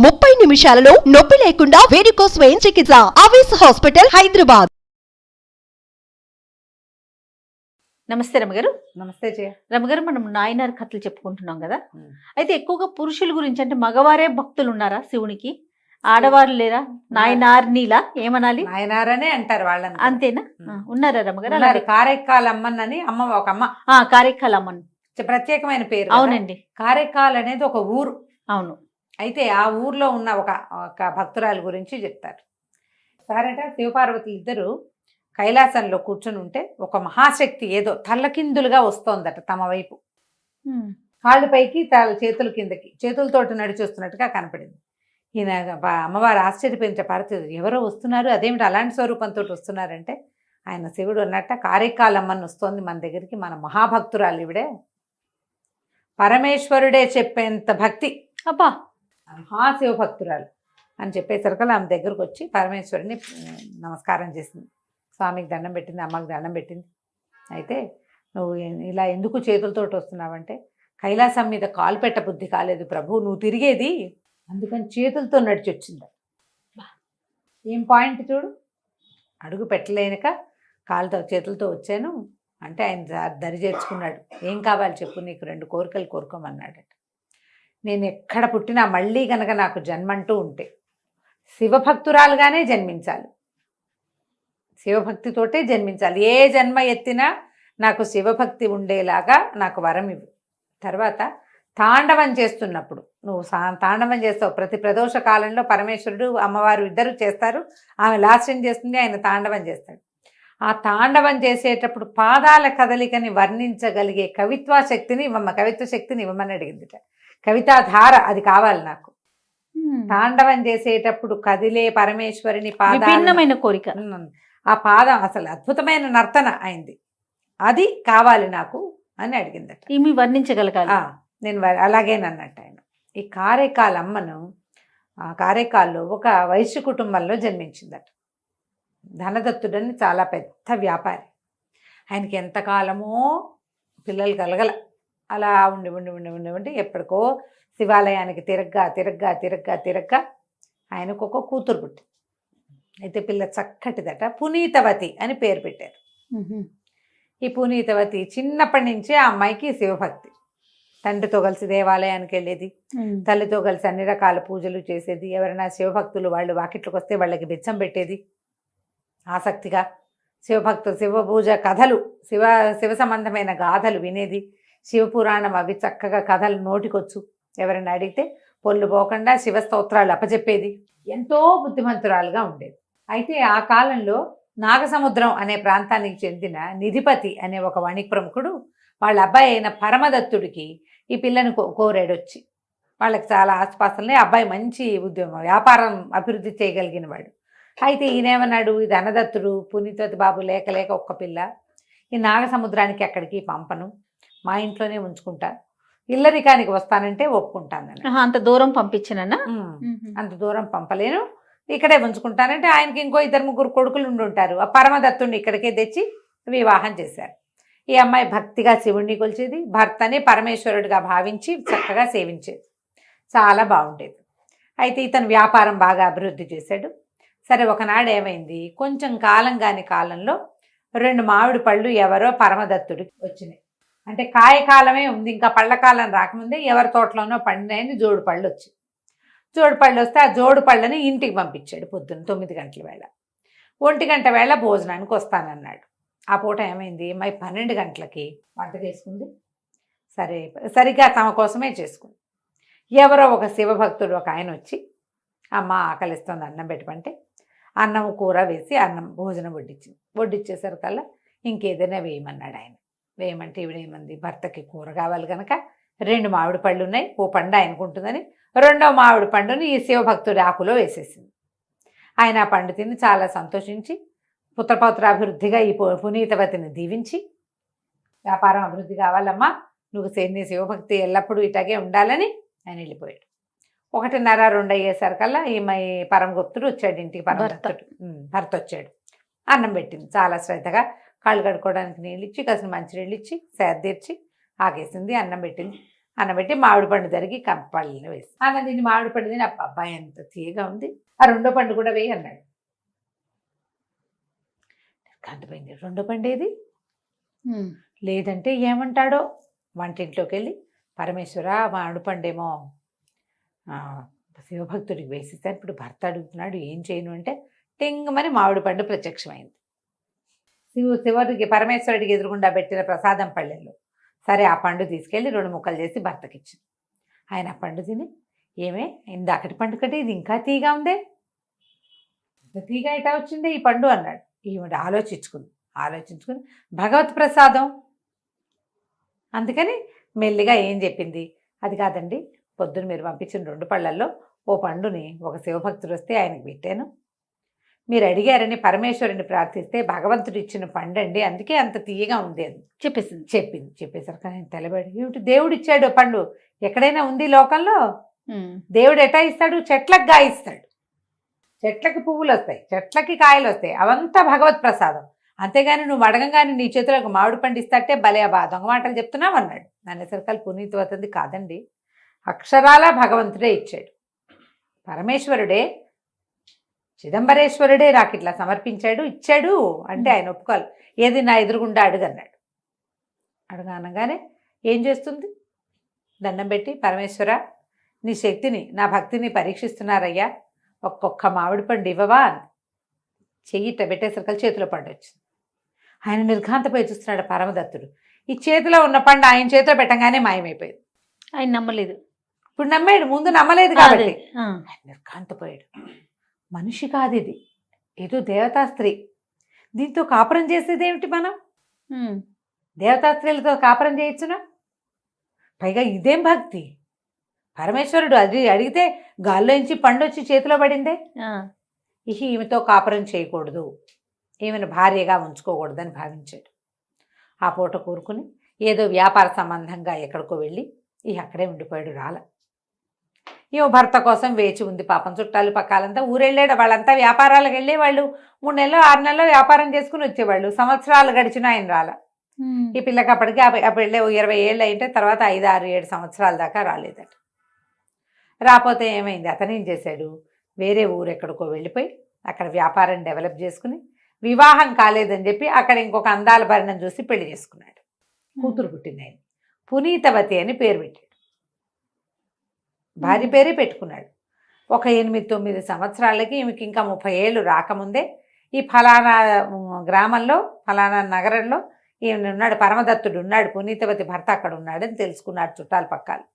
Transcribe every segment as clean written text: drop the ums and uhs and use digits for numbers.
30 నిమిషాలలో నొప్పి లేకుండా వేడికోస్ స్వయం చికిత్స. ఆవేశ హాస్పిటల్, హైదరాబాద్. నమస్తే రమగారు. నమస్తే జయ. రమగారు, మనం నాయనార్ కథలు చెప్పుకుంటున్నాం కదా. అయితే ఎక్కువగా పురుషుల గురించి, అంటే మగవారే భక్తులు ఉన్నారా శివునికి, ఆడవారు లేరా? నాయనార్నిలా ఏమనాలి? నాయనారనే అంటారు వాళ్ళని. అంతేనా? ఉన్నారా రమగారు? అలాగే కారైకాల్ అమ్మన్నని అమ్మ, ఒక అమ్మ కారైకాల్ అమ్మన్ ప్రత్యేకమైన పేరు. అవునండి. కారైకాల్ అనేది ఒక ఊరు. అవును. అయితే ఆ ఊర్లో ఉన్న ఒక భక్తురాలి గురించి చెప్తారు. సారట శివపార్వతులు ఇద్దరు కైలాసంలో కూర్చొని ఉంటే ఒక మహాశక్తి ఏదో తల్లకిందులుగా వస్తోందట తమ వైపు. కాళ్ళు పైకి చేతుల కిందకి, చేతులతోటి నడిచొస్తున్నట్టుగా కనపడింది. ఈయన అమ్మవారు ఆశ్చర్యపోయిన పార్వతి, ఎవరో వస్తున్నారు, అదేమిటి అలాంటి స్వరూపంతో వస్తున్నారంటే ఆయన శివుడు అన్నట్ట, కారైకాల్ అమ్మని వస్తోంది మన దగ్గరికి, మన మహాభక్తురాలు ఇవిడే, పరమేశ్వరుడే చెప్పేంత భక్తి, అబ్బా మహాశివ భక్తురాలు అని చెప్పేసరికల్లా ఆమె దగ్గరకు వచ్చి పరమేశ్వరుని నమస్కారం చేసింది. స్వామికి దండం పెట్టింది, అమ్మకి దండం పెట్టింది. అయితే నువ్వు ఇలా ఎందుకు చేతులతోటి వస్తున్నావంటే, కైలాసం మీద కాలు పెట్ట బుద్ధి కాలేదు ప్రభు, నువ్వు తిరిగేది, అందుకని చేతులతో నడిచి వచ్చింది. ఏం పాయింట్ చూడు, అడుగు పెట్టలేనక కాలుతో చేతులతో వచ్చాను అంటే ఆయన దరి చేర్చుకున్నాడు. ఏం కావాలి చెప్పు, నీకు 2 కోరికలు కోరుకోమన్నాడట. నేను ఎక్కడ పుట్టినా మళ్ళీ కనుక నాకు జన్మంటూ ఉంటే శివభక్తురాలుగానే జన్మించాలి, శివభక్తితోటే జన్మించాలి, ఏ జన్మ ఎత్తినా నాకు శివభక్తి ఉండేలాగా నాకు వరం ఇవ్వు. తర్వాత తాండవం చేస్తున్నప్పుడు, నువ్వు తాండవం చేస్తావు, ప్రతి ప్రదోష కాలంలో పరమేశ్వరుడు అమ్మవారు ఇద్దరు చేస్తారు, ఆమె లాస్యం చేస్తుంది, ఆయన తాండవం చేస్తాడు. ఆ తాండవం చేసేటప్పుడు పాదాల కదలికని వర్ణించగలిగే కవిత్వ శక్తిని ఇవ్వమని అడిగిందిట. కవితాధార అది కావాలి నాకు. తాండవం చేసేటప్పుడు కదిలే పరమేశ్వరిని విభిన్నమైన కోరిక, ఆ పాదం అసలు అద్భుతమైన నర్తన అయింది, అది కావాలి నాకు అని అడిగిందట. ఈమె వర్ణించగలగాలి. నేను అలాగేనన్నట్టు ఆయన. ఈ కారైకాల్ అమ్మను కారైకాల్లో ఒక వైశ్య కుటుంబంలో జన్మించిందట. ధనదత్తుడని చాలా పెద్ద వ్యాపారి. ఆయనకి ఎంతకాలమో పిల్లలు కలగల. అలా ఉండి ఉండి ఉండి ఉండి ఉండి ఎప్పటికో శివాలయానికి తిరగ్గా ఆయనకు ఒక కూతురు పుట్టింది. అయితే పిల్ల చక్కటిదట, పునీతవతి అని పేరు పెట్టారు. ఈ పునీతవతి చిన్నప్పటి నుంచే ఆ అమ్మాయికి శివభక్తి. తండ్రితో కలిసి దేవాలయానికి వెళ్ళేది, తల్లితో కలిసి అన్ని రకాల పూజలు చేసేది, ఎవరైనా శివభక్తులు వాళ్ళు వాకిట్లకు వస్తే వాళ్ళకి బిచ్చం పెట్టేది ఆసక్తిగా, శివ పూజ కథలు, శివ సంబంధమైన గాథలు వినేది, శివపురాణం అవి చక్కగా కథలు నోటికొచ్చు, ఎవరైనా అడిగితే పొల్లు పోకుండా శివ స్తోత్రాలు అప్పచెప్పేది, ఎంతో బుద్ధిమంతురాలుగా ఉండేది. అయితే ఆ కాలంలో నాగసముద్రం అనే ప్రాంతానికి చెందిన నిధిపతి అనే ఒక వణిక్ ప్రముఖుడు వాళ్ళ అబ్బాయి అయిన పరమదత్తుడికి ఈ పిల్లని కోరాడొచ్చి. వాళ్ళకి చాలా ఆస్తిపాస్తులున్నాయి, అబ్బాయి మంచి వ్యాపారం అభివృద్ధి చేయగలిగిన వాడు. అయితే ఈయనేమన్నాడు, ఇది ధనదత్తుడు పునీతవతి బాబు లేక ఒక్క పిల్ల, ఈ నాగసముద్రానికి ఎక్కడికి పంపను, మా ఇంట్లోనే ఉంచుకుంటా, ఇల్లరికానికి వస్తానంటే ఒప్పుకుంటానని. అంత దూరం పంపించనన్నా? అంత దూరం పంపలేను, ఇక్కడే ఉంచుకుంటానంటే ఆయనకి ఇంకో 2-3 కొడుకులు ఉండుంటారు. ఆ పరమదత్తుడిని ఇక్కడికే తెచ్చి వివాహం చేశారు. ఈ అమ్మాయి భక్తిగా శివుణ్ణి కొలిచేది, భర్తని పరమేశ్వరుడిగా భావించి చక్కగా సేవించేది, చాలా బాగుండేది. అయితే ఇతను వ్యాపారం బాగా అభివృద్ధి చేశాడు. సరే ఒకనాడు ఏమైంది, కొంచెం కాలం కాని కాలంలో 2 మామిడి పళ్ళు ఎవరో పరమదత్తుడికి వచ్చినాయి. అంటే కాయకాలమే ఉంది, ఇంకా పళ్ళకాలం రాకముందే ఎవరి తోటలోనో పండినాయని జోడు పళ్ళు వచ్చాయి. జోడు పళ్ళు వస్తే ఆ జోడు పళ్ళని ఇంటికి పంపించాడు. పొద్దున్న 9 గంటల వేళ, 1 గంట వేళ భోజనానికి వస్తానన్నాడు. ఆ పూట ఏమైంది, మై 12 గంటలకి వంట చేసుకుంది. సరిగ్గా తమ కోసమే చేసుకుంది. ఎవరో ఒక శివభక్తుడు ఒక ఆయన వచ్చి, అమ్మ ఆకలిస్తుంది అన్నం పెట్టమంటే అన్నం కూర వేసి భోజనం వడ్డించేసరికల్లా ఇంకేదైనా వేయమన్నాడు ఆయన. వేయమంటే ఈవిడేమంది, భర్తకి కూర కావాలి కనుక 2 మామిడి పళ్ళు ఉన్నాయి, ఓ పండు ఆయనకుంటుందని 2వ మామిడి పండుని ఈ శివభక్తుడి ఆకులో వేసేసింది. ఆయన ఆ పండు తిని చాలా సంతోషించి పుత్రపౌత్రాభివృద్ధిగా ఈ పునీతవతిని దీవించి, వ్యాపారం అభివృద్ధి కావాలమ్మా, నువ్వు నీ శివభక్తి ఎల్లప్పుడూ ఇటాగే ఉండాలని ఆయన వెళ్ళిపోయాడు. 1:30-2 అయ్యేసరికల్లా ఈ పరమగుప్తుడు వచ్చాడు ఇంటికి. భర్త వచ్చాడు, అన్నం పెట్టింది. చాలా శ్రద్ధగా కాళ్ళు కడుక్కోవడానికి నీళ్ళు ఇచ్చి, కాసిన మంచినీళ్ళు ఇచ్చి, సేద తీర్చి ఆగేసింది, అన్నం పెట్టింది. అన్నబెట్టి మామిడి పండు తరిగి పళ్ళని వేసి అన్న దీన్ని మామిడి పండు తిని అబ్బాయి ఎంత తీయగా ఉంది, ఆ రెండో పండు కూడా వేయి అన్నాడు. కంటిపోయింది, రెండో పండు ఏది లేదంటే ఏమంటాడో. వంటింట్లోకి వెళ్ళి పరమేశ్వర మామిడి పండేమో శివభక్తుడికి వేసిస్తాను, ఇప్పుడు భర్త అడుగుతున్నాడు ఏం చేయను అంటే టింగమని మామిడి పండు ప్రత్యక్షమైంది. శివుడికి పరమేశ్వరుడికి ఎదురుగుండా పెట్టిన ప్రసాదం పళ్ళెల్లో. సరే ఆ పండు తీసుకెళ్ళి 2 ముక్కలు చేసి భర్తకి ఇచ్చింది. ఆయన ఆ పండు తిని ఏమే ఇందాకటి పండు కంటే ఇది ఇంకా తీగా ఉందే, తీగా ఎటా వచ్చిందే ఈ పండు అన్నాడు. ఈవిడ ఆలోచించుకుని భగవత్ ప్రసాదం అందుకని మెల్లిగా ఏం చెప్పింది, అది కాదండి పొద్దున మీరు పంపించిన 2 పళ్ళల్లో ఓ పండుని ఒక శివభక్తుడు వస్తే ఆయనకు పెట్టాను, మీరు అడిగారని పరమేశ్వరుని ప్రార్థిస్తే భగవంతుడు ఇచ్చిన పండు అండి, అందుకే అంత తీయగా ఉంది అని చెప్పేసరికి ఆయన తెలబడి ఏమిటి దేవుడు ఇచ్చాడు పండు, ఎక్కడైనా ఉంది లోకంలో? దేవుడు ఎటా ఇస్తాడు? చెట్లకు గాయిస్తాడు, చెట్లకి పువ్వులు వస్తాయి, చెట్లకి కాయలు వస్తాయి, అవంతా భగవత్ ప్రసాదం. అంతేగాని నువ్వు అడగంగానే నీ చేతిలో ఒక మామిడి పండు ఇస్తాటే భలే దొంగ మాటలు చెప్తున్నావు అన్నాడు. అనేసరికల్ పునీతి వతుంది కాదండి, అక్షరాల భగవంతుడే ఇచ్చాడు, పరమేశ్వరుడే చిదంబరేశ్వరుడే నాకు ఇట్లా సమర్పించాడు ఇచ్చాడు అంటే ఆయన ఒప్పుకోవాలి. ఏది నా ఎదురుగుండా అడుగన్నాడు. అడగనగానే ఏం చేస్తుంది, దండం పెట్టి పరమేశ్వర నీ శక్తిని నా భక్తిని పరీక్షిస్తున్నారయ్యా, ఒక్కొక్క మామిడి పండు ఇవ్వవా అని చెయ్యిట పెట్టేసరికి చేతిలో పండు వచ్చింది. ఆయన నిర్ఘాంతపోయి చూస్తున్నాడు పరమదత్తుడు. ఈ చేతిలో ఉన్న పండు ఆయన చేతిలో పెట్టగానే మాయమైపోయింది. ఆయన నమ్మలేదు, ఇప్పుడు నమ్మాడు, ముందు నమ్మలేదు కాబట్టి ఆయన నిర్ఘాంతపోయాడు. మనిషి కాదు ఇది, ఏదో దేవతా స్త్రీ, దీంతో కాపురం చేసేది ఏమిటి? మనం దేవతా స్త్రీలతో కాపురం చేయొచ్చునా? పైగా ఇదేం భక్తి, పరమేశ్వరుడు అది అడిగితే గాల్లోంచి పండు వచ్చి చేతిలో పడిందే. ఈమెతో కాపురం చేయకూడదు, ఈమెను భార్యగా ఉంచుకోకూడదని భావించాడు. ఆ పూట కూరుకుని ఏదో వ్యాపార సంబంధంగా ఎక్కడికో వెళ్ళి అక్కడే ఉండిపోయాడు. రాల ఈమె భర్త కోసం వేచి ఉంది. పాపం చుట్టాలు పక్కాలంతా ఊరెళ్ళాడు. వాళ్ళంతా వ్యాపారాలకు వెళ్ళి వాళ్ళు 3 నెలలు 6 నెలలు వ్యాపారం చేసుకుని వచ్చేవాళ్ళు. సంవత్సరాలు గడిచినా ఆయన రాల. ఈ పిల్లకి అప్పటికి వెళ్ళే 20 ఏళ్ళు అయితే తర్వాత 5, 6, 7 సంవత్సరాల దాకా రాలేదట. రాకపోతే ఏమైంది, అతను ఏం చేశాడు, వేరే ఊరు ఎక్కడికో వెళ్ళిపోయి అక్కడ వ్యాపారం డెవలప్ చేసుకుని వివాహం కాలేదని చెప్పి అక్కడ ఇంకొక అందాల భరణం చూసి పెళ్లి చేసుకున్నాడు. కూతురు పుట్టింది, ఆయన పునీతవతి అని పేరు పెట్టాడు. భార్య పేరే పెట్టుకున్నాడు. ఒక 8-9 సంవత్సరాలకి ఈమెకి ఇంకా 30 ఏళ్ళు రాకముందే ఈ ఫలానా గ్రామంలో ఫలానా నగరంలో ఈయన ఉన్నాడు, పరమదత్తుడు ఉన్నాడు, పునీతవతి భర్త అక్కడ ఉన్నాడని తెలుసుకున్నాడు. చుట్టాలు పక్కాలు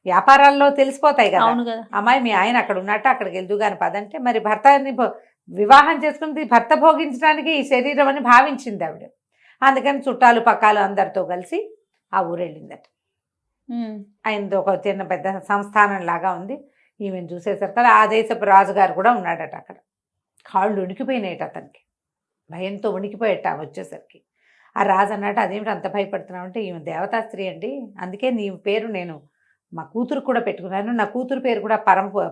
వ్యాపారాల్లో తెలిసిపోతాయి కదా, అమ్మాయి మీ ఆయన అక్కడ ఉన్నట్టు అక్కడికి వెళ్దు కానీ పదంటే, మరి భర్తని వివాహం చేసుకుంది భర్త భోగించడానికి ఈ శరీరం అని భావించింది ఆవిడ. అందుకని చుట్టాలు పక్కాలు అందరితో కలిసి ఆ ఊరు వెళ్ళిందట. ఆయనది ఒక చిన్న పెద్ద సంస్థానం లాగా ఉంది. ఈమెను చూసేసరికి ఆ దేశపు రాజుగారు కూడా ఉన్నాడట అక్కడ. కాళ్ళు ఉనికిపోయినాయట అతనికి, భయంతో ఉనికిపోయేట వచ్చేసరికి. ఆ రాజు అన్నట్టు అదేమిటి అంత భయపడుతున్నావు అంటే, ఈమె దేవతా స్త్రీ అండి, అందుకే నీ పేరు నేను మా కూతురు కూడా పెట్టుకున్నాను, నా కూతురు పేరు కూడా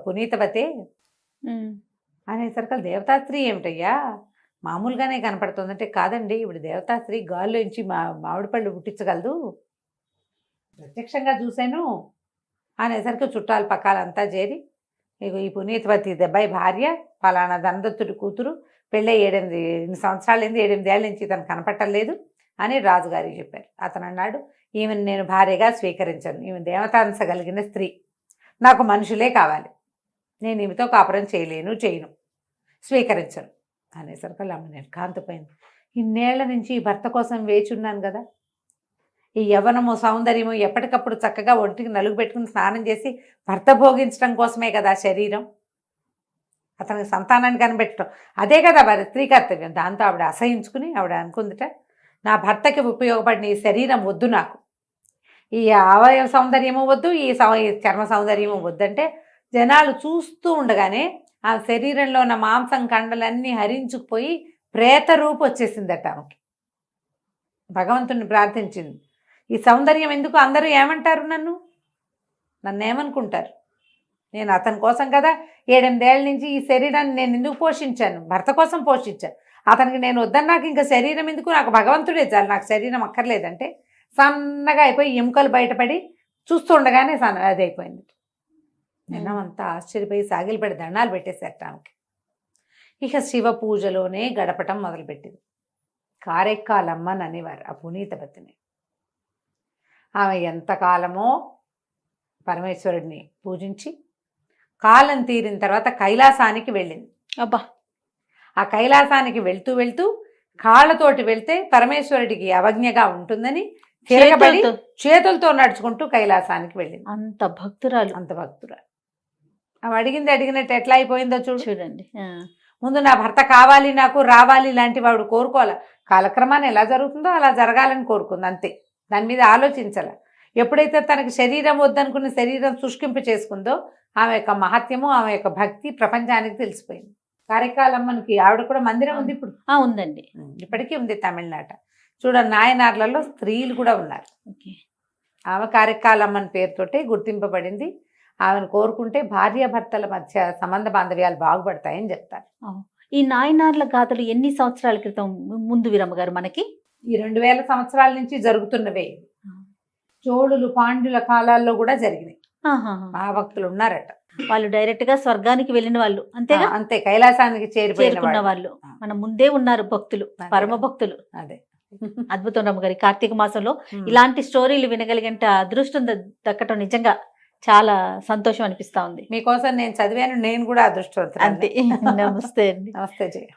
పునీతవతే అనేసరికి దేవతా స్త్రీ ఏమిటయ్యా మామూలుగానే కనపడుతుందంటే, కాదండి ఇప్పుడు దేవతా స్త్రీ గాల్లోంచి మామిడి పళ్ళు పుట్టించగలదు, ప్రత్యక్షంగా చూశాను అనేసరికి చుట్టాలు పక్కాలంతా చేరి ఈ పునీతవతి దెబ్బాయి భార్య ఫలానా ధనదత్తుడి కూతురు పెళ్ళై 8 సంవత్సరాలు 8 ఏళ్ళ నుంచి తను కనపట్టలేదు అని రాజుగారికి చెప్పారు. అతను అన్నాడు, ఈమెను నేను భార్యగా స్వీకరించను, ఈమె దేవతాంశ కలిగిన స్త్రీ, నాకు మనుషులే కావాలి, నేను ఈమెతో కాపురం చేయను, స్వీకరించను అనేసరికి అమ్మ నిర్ఘాంతపోయింది. ఇన్నేళ్ల నుంచి ఈ భర్త కోసం వేచి ఉన్నాను కదా, ఈ యవ్వనము సౌందర్యము ఎప్పటికప్పుడు చక్కగా ఒంటికి నలుగు పెట్టుకుని స్నానం చేసి భర్త భోగించడం కోసమే కదా శరీరం, అతనికి సంతానాన్ని కనిపెట్టడం అదే కదా మరి స్త్రీ కర్తవ్యం. దాంతో ఆవిడ అసహించుకుని ఆవిడ అనుకుందిట, నా భర్తకి ఉపయోగపడిన ఈ శరీరం వద్దు, నాకు ఈ అవయవ సౌందర్యము వద్దు, ఈ చర్మ సౌందర్యము వద్దంటే జనాలు చూస్తూ ఉండగానే ఆ శరీరంలో ఉన్న మాంసం కండలన్నీ హరించుకుపోయి ప్రేత రూపు వచ్చేసిందట ఆమెకి. భగవంతుని ప్రార్థించింది, ఈ సౌందర్యం ఎందుకు, అందరూ ఏమంటారు, నన్ను ఏమనుకుంటారు, నేను అతని కోసం కదా 7-8 ఏళ్ళ నుంచి ఈ శరీరాన్ని నేను ఎందుకు పోషించాను, భర్త కోసం పోషించాను, అతనికి నేను వద్దని నాకు ఇంకా శరీరం ఎందుకు, నాకు భగవంతుడే చాలు, నాకు శరీరం అక్కర్లేదంటే సన్నగా అయిపోయి ఎముకలు బయటపడి చూస్తుండగానే అది అయిపోయింది. నిన్నమంతా ఆశ్చర్యపోయి సాగిలిపడి దండాలు పెట్టేశారట ఆమెకి. ఇక శివ పూజలోనే గడపటం మొదలుపెట్టింది. కారెక్కాలమ్మని అనేవారు ఆ పునీతవతిని. ఆమె ఎంతకాలమో పరమేశ్వరుడిని పూజించి కాలం తీరిన తర్వాత కైలాసానికి వెళ్ళింది. అబ్బా, ఆ కైలాసానికి వెళ్తూ వెళ్తూ కాళ్ళతోటి వెళ్తే పరమేశ్వరుడికి అవజ్ఞగా ఉంటుందని తిరగబడి చేతులతో నడుచుకుంటూ కైలాసానికి వెళ్ళింది. అంత భక్తురాలు, అంత భక్తురాలు. ఆమె అడిగినట్టు ఎట్లా అయిపోయిందో చూడండి. ముందు నా భర్త కావాలి, నాకు రావాలి లాంటి వాడు కోరుకోవాలి. కాలక్రమాన్ని ఎలా జరుగుతుందో అలా జరగాలని కోరుకుంది అంతే. దాని మీద ఆలోచించాల. ఎప్పుడైతే తనకి శరీరం వద్దనుకున్న శరీరం శుష్కింపు చేసుకుందో ఆమె యొక్క మహత్యము, ఆమె యొక్క భక్తి ప్రపంచానికి తెలిసిపోయింది. కారెక్కాలమ్మనికి ఆవిడ కూడా మందిరం ఉంది ఇప్పుడు. ఉందండి, ఇప్పటికీ ఉంది తమిళనాట. చూడండి, నాయనార్లలో స్త్రీలు కూడా ఉన్నారు. ఆమె కారెక్కాలమ్మని పేరుతోటే గుర్తింపబడింది. ఆమెను కోరుకుంటే భార్యాభర్తల మధ్య సంబంధ బాంధవ్యాలు బాగుపడతాయని చెప్తారు. ఈ నాయనార్ల గాథలు ఎన్ని సంవత్సరాల క్రితం ముందు వీరమ్మ గారు మనకి? ఈ 2000 సంవత్సరాల నుంచి జరుగుతున్నవే. చోళులు, పాండ్యుల కాలాల్లో కూడా జరిగినాయి. మహాభక్తులు ఉన్నారట. వాళ్ళు డైరెక్ట్ గా స్వర్గానికి వెళ్ళిన వాళ్ళు, అంతేగా? అంతే, కైలాసానికి చేరుకున్న వాళ్ళు మన ముందే ఉన్నారు భక్తులు, పరమ భక్తులు. అదే అద్భుతం రమ్మ గారి. కార్తీక మాసంలో ఇలాంటి స్టోరీలు వినగలిగంటే అదృష్టం దక్కటం నిజంగా చాలా సంతోషం అనిపిస్తా ఉంది. మీకోసం నేను చదివాను, నేను కూడా అదృష్టవంతురాలు. అంతే. నమస్తే అండి. నమస్తే జయ.